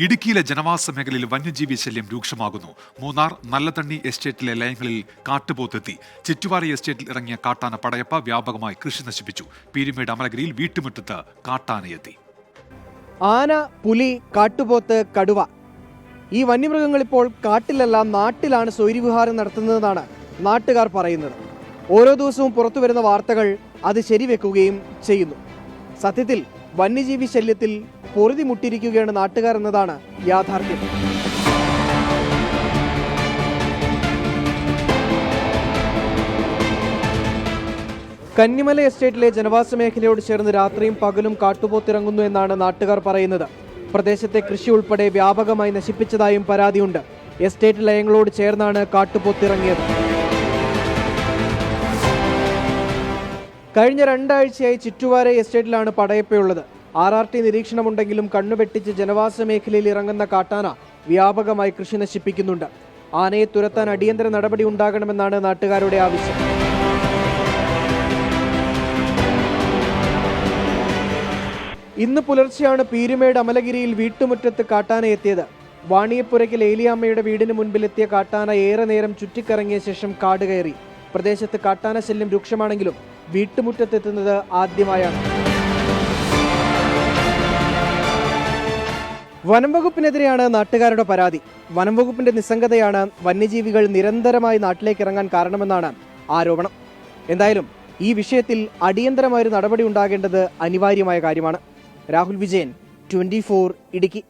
ഇടുക്കിയിലെ ജനവാസ മേഖലയിൽ വന്യജീവി ശല്യം രൂക്ഷമാകുന്നു. മൂന്നാർ നല്ലതണ്ണി എസ്റ്റേറ്റിലെ ലയങ്ങളിൽ കാട്ടുപോത്തെത്തി. ചിറ്റുവാര എസ്റ്റേറ്റിൽ ഇറങ്ങിയ കാട്ടാന പടയപ്പ വ്യാപകമായി കൃഷി നശിപ്പിച്ചു. പീരുമേട് അമലഗിരിയിൽ വീട്ടുമുറ്റത്ത് കാട്ടാനയെത്തി. ആന, പുലി, കാട്ടുപോത്ത്, കടുവ ഈ വന്യമൃഗങ്ങൾ ഇപ്പോൾ കാട്ടിലല്ല നാട്ടിലാണ് സ്വൈര്യവിഹാരം നടത്തുന്നതെന്നാണ് നാട്ടുകാർ പറയുന്നത്. ഓരോ ദിവസവും പുറത്തു വരുന്ന വാർത്തകൾ അത് ശരിവെക്കുകയും ചെയ്യുന്നു. സത്യത്തിൽ വന്യജീവി ശല്യത്തിൽ പൊറുതി മുട്ടിയിരിക്കുകയാണ് നാട്ടുകാർ എന്നതാണ് യാഥാർത്ഥ്യം. കന്നിമല എസ്റ്റേറ്റിലെ ജനവാസ മേഖലയോട് ചേർന്ന് രാത്രിയും പകലും കാട്ടുപോത്തിറങ്ങുന്നു എന്നാണ് നാട്ടുകാർ പറയുന്നത്. പ്രദേശത്തെ കൃഷി ഉൾപ്പെടെ വ്യാപകമായി നശിപ്പിച്ചതായും പരാതിയുണ്ട്. എസ്റ്റേറ്റ് ലയങ്ങളോട് ചേർന്നാണ് കാട്ടുപോത്തിറങ്ങിയത്. കഴിഞ്ഞ 2 ആഴ്ചയായി ചിറ്റുവാര എസ്റ്റേറ്റിലാണ് പടയപ്പയുള്ളത്. RRT നിരീക്ഷണമുണ്ടെങ്കിലും കണ്ണുവെട്ടിച്ച് ജനവാസ മേഖലയിൽ ഇറങ്ങുന്ന കാട്ടാന വ്യാപകമായി കൃഷി നശിപ്പിക്കുന്നുണ്ട്. ആനയെ തുരത്താൻ അടിയന്തര നടപടി ഉണ്ടാകണമെന്നാണ് നാട്ടുകാരുടെ ആവശ്യം. ഇന്ന് പുലർച്ചെയാണ് പീരുമേട് അമലഗിരിയിൽ വീട്ടുമുറ്റത്ത് കാട്ടാന എത്തിയത്. വാണിയപ്പുരയ്ക്കൽ ഏലിയാമ്മയുടെ വീടിന് മുൻപിലെത്തിയ കാട്ടാന ഏറെ നേരം ചുറ്റിക്കറങ്ങിയ ശേഷം കാട് കയറി. പ്രദേശത്ത് കാട്ടാന ശല്യം രൂക്ഷമാണെങ്കിലും വീട്ടുമുറ്റത്തെത്തുന്നത് ആദ്യമായാണ്. വനം വകുപ്പിനെതിരെയാണ് നാട്ടുകാരുടെ പരാതി. വനം വകുപ്പിന്റെ നിസ്സംഗതയാണ് വന്യജീവികൾ നിരന്തരമായി നാട്ടിലേക്ക് ഇറങ്ങാൻ കാരണമെന്നാണ് ആരോപണം. എന്തായാലും ഈ വിഷയത്തിൽ അടിയന്തരമായൊരു നടപടി ഉണ്ടാകേണ്ടത് അനിവാര്യമായ കാര്യമാണ്. രാഹുൽ വിജയൻ, 24 ഇടുക്കി.